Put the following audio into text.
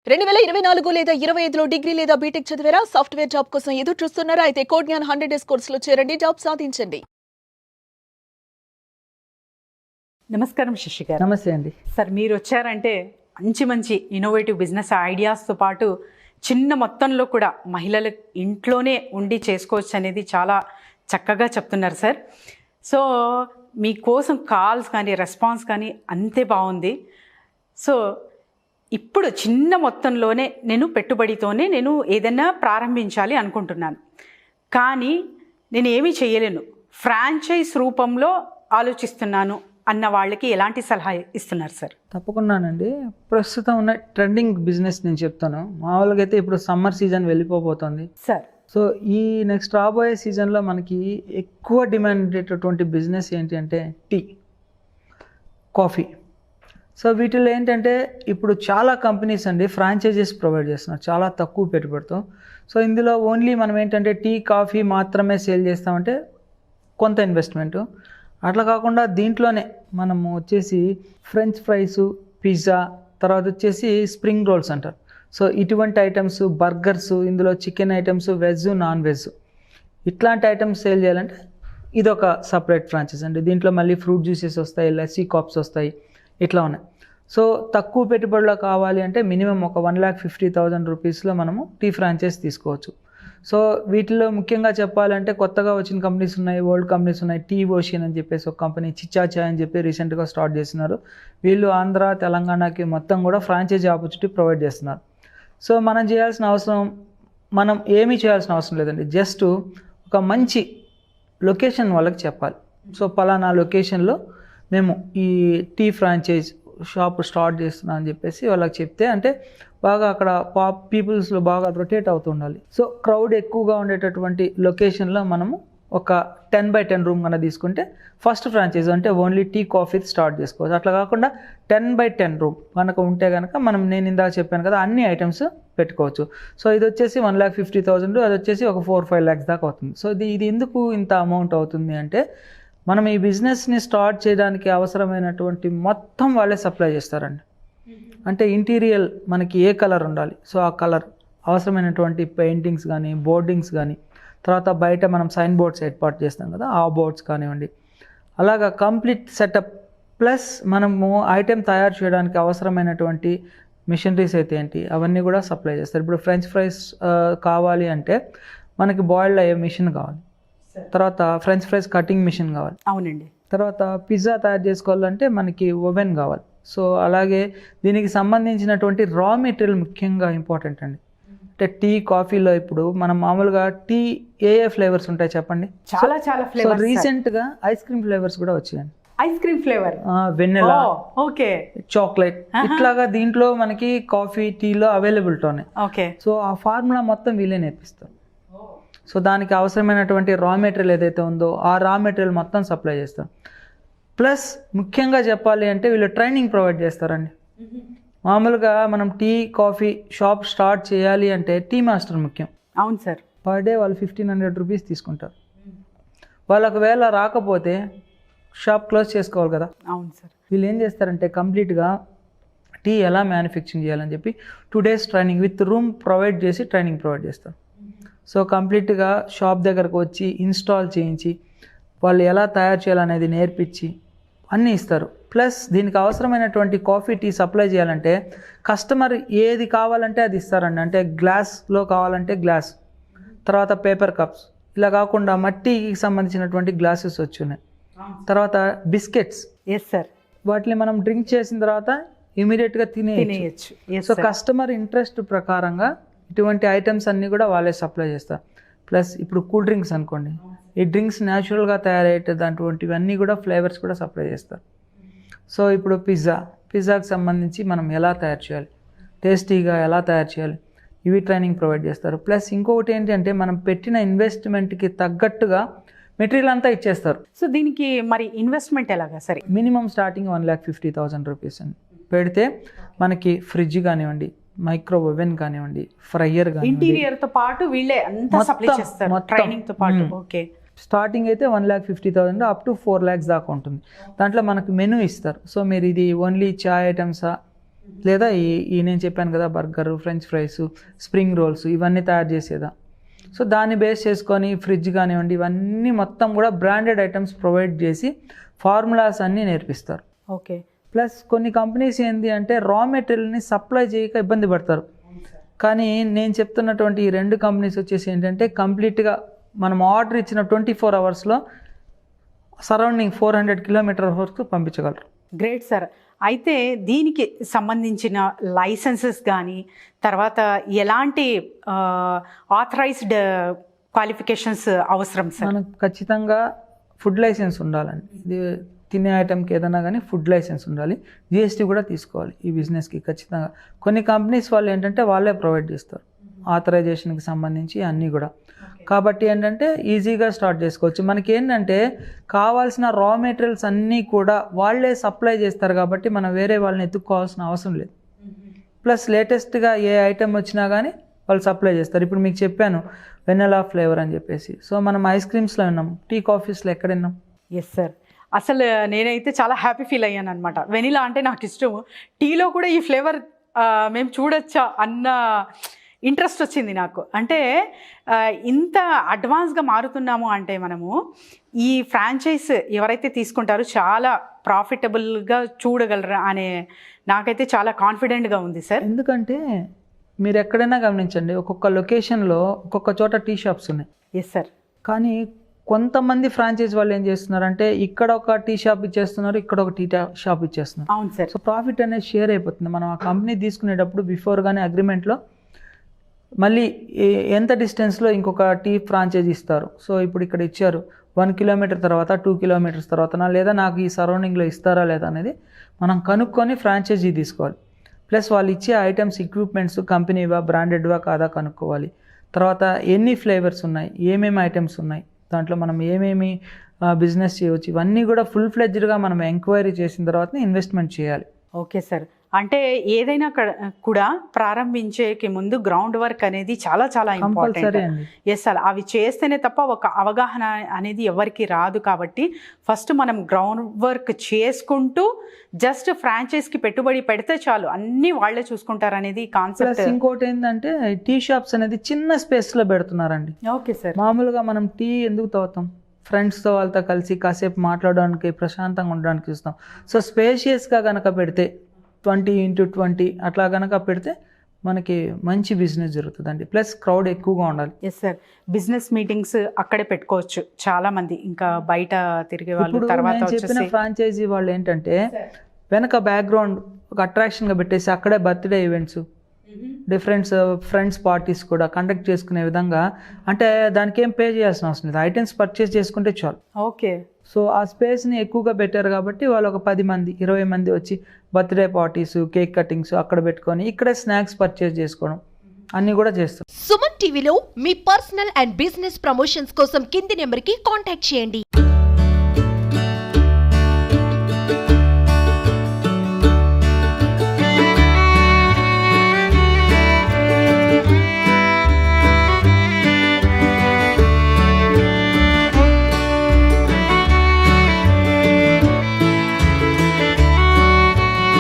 2024 లేదా 25లో డిగ్రీ లేదా బీటెక్ చదివారా? సాఫ్ట్వేర్ జాబ్ కోసం ఎదురు చూస్తున్నారా? అయితే కోడ్ జ్ఞాన్ 100 డేస్ కోర్సులో చేరండి, జాబ్ సాధించండి. నమస్కారం శశి గారు. నమస్తే అండి. సార్, మీరు వచ్చారంటే మంచి మంచి ఇన్నోవేటివ్ బిజినెస్ ఐడియాస్తో పాటు చిన్న మొత్తంలో కూడా మహిళలు ఇంట్లోనే ఉండి చేసుకోవచ్చు అనేది చాలా చక్కగా చెప్తున్నారు సార్. సో మీకోసం కాల్స్ కానీ రెస్పాన్స్ కానీ అంతే బాగుంది. సో ఇప్పుడు చిన్న మొత్తంలోనే నేను పెట్టుబడితోనే నేను ఏదైనా ప్రారంభించాలి అనుకుంటున్నాను, కానీ నేను ఏమీ చేయలేను, ఫ్రాంచైజ్ రూపంలో ఆలోచిస్తున్నాను అన్న వాళ్ళకి ఎలాంటి సలహా ఇస్తున్నారు సార్? తప్పకుండానండి. ప్రస్తుతం ఉన్న ట్రెండింగ్ బిజినెస్ నేను చెప్తాను. మామూలుగా అయితే ఇప్పుడు సమ్మర్ సీజన్ వెళ్ళిపోతుంది సార్. సో ఈ నెక్స్ట్ రాబోయే సీజన్లో మనకి ఎక్కువ డిమాండ్ ఉండేటటువంటి బిజినెస్ ఏంటి అంటే టీ, కాఫీ. సో వీటిలో ఏంటంటే ఇప్పుడు చాలా కంపెనీస్ అండి ఫ్రాంచైజెస్ ప్రొవైడ్ చేస్తున్నారు చాలా తక్కువ పెట్టుబడితో. సో ఇందులో ఓన్లీ మనం ఏంటంటే టీ, కాఫీ మాత్రమే సేల్ చేస్తామంటే కొంత ఇన్వెస్ట్మెంటు. అట్లా కాకుండా దీంట్లోనే మనము వచ్చేసి ఫ్రెంచ్ ఫ్రైస్, పిజ్జా, తర్వాత వచ్చేసి స్ప్రింగ్ రోల్స్ అంటారు. సో ఇటువంటి ఐటమ్స్, బర్గర్స్, ఇందులో chicken items, veg, non veg ఇట్లాంటి ఐటమ్స్ సేల్ చేయాలంటే ఇదొక సపరేట్ ఫ్రాంచైజ్ అండి. దీంట్లో మళ్ళీ ఫ్రూట్ జ్యూసెస్ వస్తాయి, లస్సీ కాప్స్ వస్తాయి, ఇట్లా ఉన్నాయి. సో తక్కువ పెట్టుబడిలో కావాలి అంటే మినిమం ఒక 1,50,000 రూపీస్లో మనము టీ ఫ్రాంచైజ్ తీసుకోవచ్చు. సో వీటిలో ముఖ్యంగా చెప్పాలంటే కొత్తగా వచ్చిన కంపెనీస్ ఉన్నాయి, ఓల్డ్ కంపెనీస్ ఉన్నాయి. టీ ఓషన్ అని చెప్పేసి ఒక కంపెనీ, చిచ్చా చాయ్ అని చెప్పి రీసెంట్గా స్టార్ట్ చేస్తున్నారు. వీళ్ళు ఆంధ్ర, తెలంగాణకి మొత్తం కూడా ఫ్రాంచైజీ ఆపర్చునిటీ ప్రొవైడ్ చేస్తున్నారు. సో మనం ఏమీ చేయాల్సిన అవసరం లేదండి. జస్ట్ ఒక మంచి లొకేషన్ వాళ్ళకి చెప్పాలి. సో పలానా లొకేషన్లో మేము ఈ టీ ఫ్రాంచైజ్ షాప్ స్టార్ట్ చేస్తున్నాం అని చెప్పేసి వాళ్ళకి చెప్తే, అంటే బాగా అక్కడ పీపుల్స్లో బాగా రొటేట్ అవుతూ ఉండాలి. సో క్రౌడ్ ఎక్కువగా ఉండేటటువంటి లొకేషన్లో మనము ఒక 10x10 రూమ్ కన్నా తీసుకుంటే ఫస్ట్ ఫ్రాంచైజ్ అంటే ఓన్లీ టీ, కాఫీ స్టార్ట్ చేసుకోవచ్చు. అట్లా కాకుండా 10x10 రూమ్ కనుక ఉంటే కనుక నేను ఇందాక చెప్పాను కదా అన్ని ఐటమ్స్ పెట్టుకోవచ్చు. సో ఇది వచ్చేసి 1,50,000, అది వచ్చేసి ఒక 4-5 lakhs దాకా అవుతుంది. సో ఇది ఎందుకు ఇంత అమౌంట్ అవుతుంది అంటే మనం ఈ బిజినెస్ని స్టార్ట్ చేయడానికి అవసరమైనటువంటి మొత్తం వాళ్ళే సప్లై చేస్తారండి. అంటే ఇంటీరియర్ మనకి ఏ కలర్ ఉండాలి, సో ఆ కలర్, అవసరమైనటువంటి పెయింటింగ్స్ కానీ, బోర్డింగ్స్ కానీ, తర్వాత బయట మనం సైన్ బోర్డ్స్ ఏర్పాటు చేస్తాం కదా ఆ బోర్డ్స్ కానివ్వండి, అలాగా కంప్లీట్ సెటప్. ప్లస్ మనము ఐటెం తయారు చేయడానికి అవసరమైనటువంటి మిషనరీస్ అయితే ఏంటి అవన్నీ కూడా సప్లై చేస్తారు. ఇప్పుడు ఫ్రెంచ్ ఫ్రైస్ కావాలి అంటే మనకి బాయిల్డ్ అయ్యే మిషన్ కావాలి, తర్వాత ఫ్రెంచ్ ఫ్రైస్ కటింగ్ మిషన్ కావాలి. అవునండి. తర్వాత పిజ్జా తయారు చేసుకోవాలంటే మనకి ఓవెన్ కావాలి. సో అలాగే దీనికి సంబంధించినటువంటి రా మెటీరియల్ ముఖ్యంగా ఇంపార్టెంట్ అండి. అంటే టీ, కాఫీలో ఇప్పుడు మనం మామూలుగా టీ ఏ ఫ్లేవర్స్ ఉంటాయి చెప్పండి? చాలా ఫ్లేవర్స్. రీసెంట్గా ఐస్ క్రీమ్ ఫ్లేవర్స్ కూడా వచ్చాయండి. ఐస్ క్రీమ్ ఫ్లేవర్, వెన్నెలా, ఓకే, చాక్లెట్, ఇట్లాగా దీంట్లో మనకి కాఫీ, టీలో అవైలబిలిటీ ఉన్నాయి. ఓకే. సో ఆ ఫార్ములా మొత్తం వీళ్ళే నేర్పిస్తారు. సో దానికి అవసరమైనటువంటి రా మెటీరియల్ ఏదైతే ఉందో ఆ రా మెటీరియల్ మొత్తం సప్లై చేస్తారు. ప్లస్ ముఖ్యంగా చెప్పాలి అంటే వీళ్ళు ట్రైనింగ్ ప్రొవైడ్ చేస్తారండి. మామూలుగా మనం టీ, కాఫీ షాప్ స్టార్ట్ చేయాలి అంటే టీ మాస్టర్ ముఖ్యం. అవును సార్. పర్ డే వాళ్ళు 1,500 రూపీస్ తీసుకుంటారు. వాళ్ళకు వేళ రాకపోతే షాప్ క్లోజ్ చేసుకోవాలి కదా. అవును సార్. వీళ్ళు ఏం చేస్తారంటే కంప్లీట్గా టీ ఎలా మ్యానుఫ్యాక్చరింగ్ చేయాలని చెప్పి 2 days training with room provide చేసి ట్రైనింగ్ ప్రొవైడ్ చేస్తారు. సో కంప్లీట్గా షాప్ దగ్గరకు వచ్చి ఇన్స్టాల్ చేయించి వాళ్ళు ఎలా తయారు చేయాలనేది నేర్పించి అన్నీ ఇస్తారు. ప్లస్ దీనికి అవసరమైనటువంటి కాఫీ, టీ సప్లై చేయాలంటే కస్టమర్ ఏది కావాలంటే అది ఇస్తారండి. అంటే గ్లాస్లో కావాలంటే గ్లాస్, తర్వాత పేపర్ కప్స్, ఇలా కాకుండా మట్టికి సంబంధించినటువంటి గ్లాసెస్ వచ్చున్నాయి. తర్వాత బిస్కెట్స్, ఎస్ సార్, వాటిని మనం డ్రింక్ చేసిన తర్వాత ఇమీడియట్గా తినేయచ్చు. సో కస్టమర్ ఇంట్రెస్ట్ ప్రకారంగా ఇటువంటి ఐటమ్స్ అన్నీ కూడా వాళ్ళే సప్లై చేస్తారు. ప్లస్ ఇప్పుడు కూల్ డ్రింక్స్ అనుకోండి, ఈ డ్రింక్స్ న్యాచురల్గా తయారయ్యేటటువంటివన్నీ కూడా ఫ్లేవర్స్ కూడా సప్లై చేస్తారు. సో ఇప్పుడు పిజ్జాకి సంబంధించి మనం ఎలా తయారు చేయాలి, టేస్టీగా ఎలా తయారు చేయాలి, ఇవి ట్రైనింగ్ ప్రొవైడ్ చేస్తారు. ప్లస్ ఇంకొకటి ఏంటంటే మనం పెట్టిన ఇన్వెస్ట్మెంట్కి తగ్గట్టుగా మెటీరియల్ అంతా ఇచ్చేస్తారు. సో దీనికి మరి ఇన్వెస్ట్మెంట్ ఎలాగా సరే? మినిమం స్టార్టింగ్ 1,50,000 రూపీస్ అని పెడితే మనకి ఫ్రిడ్జ్ కానివ్వండి, మైక్రో ఓవెన్ కానివ్వండి, ఫ్రైయర్ కానివ్వండి, ఇంటీరియర్ తో పాటు వీళ్ళే అంతా సప్లై చేస్తారు ట్రైనింగ్ తో పాటు. ఓకే. స్టార్టింగ్ అయితే 1,50,000 అప్ టు 4 lakhs దాకా ఉంటుంది. దాంట్లో మనకు మెనూ ఇస్తారు. సో మీరు ఇది ఓన్లీ చాయ్ ఐటమ్సా, లేదా ఈ నేను చెప్పాను కదా burger, French fries, spring rolls ఇవన్నీ తయారు చేసేదా. సో దాన్ని బేస్ చేసుకొని ఫ్రిడ్జ్ కానివ్వండి ఇవన్నీ మొత్తం కూడా బ్రాండెడ్ ఐటమ్స్ ప్రొవైడ్ చేసి ఫార్ములాస్ అన్నీ నేర్పిస్తారు. ఓకే. ప్లస్ కొన్ని కంపెనీస్ ఏంటి అంటే రా మెటీరియల్ని సప్లై చేయక ఇబ్బంది పడతారు. కానీ నేను చెప్తున్నటువంటి ఈ 2 కంపెనీస్ వచ్చేసి ఏంటంటే కంప్లీట్గా మనం ఆర్డర్ ఇచ్చిన 24 అవర్స్లో సరౌండింగ్ 400 కిలోమీటర్ వరకు పంపించగలరు. Great sir. అయితే దీనికి సంబంధించిన లైసెన్సెస్ కానీ తర్వాత ఎలాంటి ఆథరైజ్డ్ క్వాలిఫికేషన్స్ అవసరం సార్? మనకు ఖచ్చితంగా ఫుడ్ లైసెన్స్ ఉండాలండి. ఇది తినే ఐటెంకి ఏదైనా కానీ ఫుడ్ లైసెన్స్ ఉండాలి. జిఎస్టీ కూడా తీసుకోవాలి ఈ బిజినెస్కి ఖచ్చితంగా. కొన్ని కంపెనీస్ వాళ్ళు ఏంటంటే వాళ్ళే ప్రొవైడ్ చేస్తారు ఆథరైజేషన్కి సంబంధించి అన్నీ కూడా. కాబట్టి ఏంటంటే ఈజీగా స్టార్ట్ చేసుకోవచ్చు. మనకి ఏంటంటే కావాల్సిన రా మెటీరియల్స్ అన్నీ కూడా వాళ్ళే సప్లై చేస్తారు కాబట్టి మనం వేరే వాళ్ళని ఎత్తుక్కోవాల్సిన అవసరం లేదు. ప్లస్ లేటెస్ట్గా ఏ ఐటెం వచ్చినా కానీ వాళ్ళు సప్లై చేస్తారు. ఇప్పుడు మీకు చెప్పాను వెనిలా ఫ్లేవర్ అని చెప్పేసి. సో మనం ఐస్ క్రీమ్స్లో విన్నాం, టీ కాఫీస్లో ఎక్కడ విన్నాం? Yes sir. అసలు నేనైతే చాలా హ్యాపీ ఫీల్ అయ్యాను అనమాట. వెనిలా అంటే నాకు ఇష్టం, టీలో కూడా ఈ ఫ్లేవర్ మేము చూడొచ్చా అన్న ఇంట్రెస్ట్ వచ్చింది నాకు. అంటే ఇంత అడ్వాన్స్గా మారుతున్నాము అంటే మనము ఈ ఫ్రాంచైజ్ ఎవరైతే తీసుకుంటారో చాలా ప్రాఫిటబుల్గా చూడగలరా అనే నాకైతే చాలా కాన్ఫిడెంట్గా ఉంది సార్. ఎందుకంటే మీరు ఎక్కడైనా గమనించండి, ఒక్కొక్క లొకేషన్లో ఒక్కొక్క చోట టీ షాప్స్ ఉన్నాయి. Yes sir. కానీ కొంతమంది ఫ్రాంచైజ్ వాళ్ళు ఏం చేస్తున్నారంటే ఇక్కడ ఒక టీ షాప్ ఇచ్చేస్తున్నారు, ఇక్కడ ఒక టీ షాప్ ఇచ్చేస్తున్నారు. అవును సార్. సో ప్రాఫిట్ అనేది షేర్ అయిపోతుంది. మనం ఆ కంపెనీ తీసుకునేటప్పుడు బిఫోర్ కానీ అగ్రిమెంట్లో మళ్ళీ ఎంత డిస్టెన్స్లో ఇంకొక టీ ఫ్రాంచైజ్ ఇస్తారు. సో ఇప్పుడు ఇక్కడ ఇచ్చారు 1 కిలోమీటర్ తర్వాత 2 కిలోమీటర్స్ తర్వాత లేదా నాకు ఈ సరౌండింగ్లో ఇస్తారా లేదా అనేది మనం కనుక్కొని ఫ్రాంచైజీ తీసుకోవాలి. ప్లస్ వాళ్ళు ఇచ్చే ఐటమ్స్ ఎక్విప్మెంట్స్ కంపెనీవా బ్రాండెడ్వా కాదా కనుక్కోవాలి. తర్వాత ఎన్ని ఫ్లేవర్స్ ఉన్నాయి, ఏమేమి ఐటమ్స్ ఉన్నాయి, దాంట్లో మనం ఏమేమి బిజినెస్ చేయవచ్చు, ఇవన్నీ కూడా ఫుల్ ఫ్లెడ్జ్డ్గా మనం ఎంక్వైరీ చేసిన తర్వాత ఇన్వెస్ట్మెంట్ చేయాలి. Okay sir. అంటే ఏదైనా కూడా ప్రారంభించేకి ముందు గ్రౌండ్ వర్క్ అనేది చాలా చాలా ఇంపార్టెంట్. Yes sir. అవి చేస్తేనే తప్ప ఒక అవగాహన అనేది ఎవరికి రాదు. కాబట్టి ఫస్ట్ మనం గ్రౌండ్ వర్క్ చేసుకుంటూ జస్ట్ ఫ్రాంచైజ్కి పెట్టుబడి పెడితే చాలు, అన్నీ వాళ్ళే చూసుకుంటారు అనేది కాన్సెప్ట్. ఇంకోటి ఏంటంటే టీ షాప్స్ అనేది చిన్న స్పేస్లో పెడుతున్నారండి. Okay sir. మామూలుగా మనం టీ ఎందుకు తాగుతాం? ఫ్రెండ్స్తో వాళ్ళతో కలిసి కాసేపు మాట్లాడడానికి, ప్రశాంతంగా ఉండడానికి చూస్తాం. సో స్పేషియస్గా కనుక పెడితే 20x20 అట్లా కనుక పెడితే మనకి మంచి బిజినెస్ జరుగుతుందండి. ప్లస్ క్రౌడ్ ఎక్కువగా ఉండాలి. Yes sir. బిజినెస్ మీటింగ్స్ అక్కడే పెట్టుకోవచ్చు చాలా మంది, ఇంకా బయట తిరిగే వాళ్ళు. తర్వాత చెప్పిన ఫ్రాంచైజీ వాళ్ళు ఏంటంటే వెనక బ్యాక్గ్రౌండ్ ఒక అట్రాక్షన్గా పెట్టేసి అక్కడే birthday events, different friends parties కూడా కండక్ట్ చేసుకునే విధంగా, అంటే దానికి ఏం పే చేయాల్సిన అవసరం లేదు, ఐటమ్స్ పర్చేస్ చేసుకుంటే చాలు. ఓకే. సో ఆ స్పేస్ని ఎక్కువగా పెట్టారు కాబట్టి వాళ్ళు ఒక 10 మంది 20 మంది వచ్చి బర్త్డే పార్టీస్, కేక్ కటింగ్స్ అక్కడ పెట్టుకొని ఇక్కడే స్నాక్స్ పర్చేస్ చేసుకోవడం అన్నీ కూడా చేస్తారు. సుమన్ టీవీలో మీ పర్సనల్ అండ్ బిజినెస్ ప్రమోషన్స్ కోసం కింది నెంబర్కి కాంటాక్ట్ చేయండి.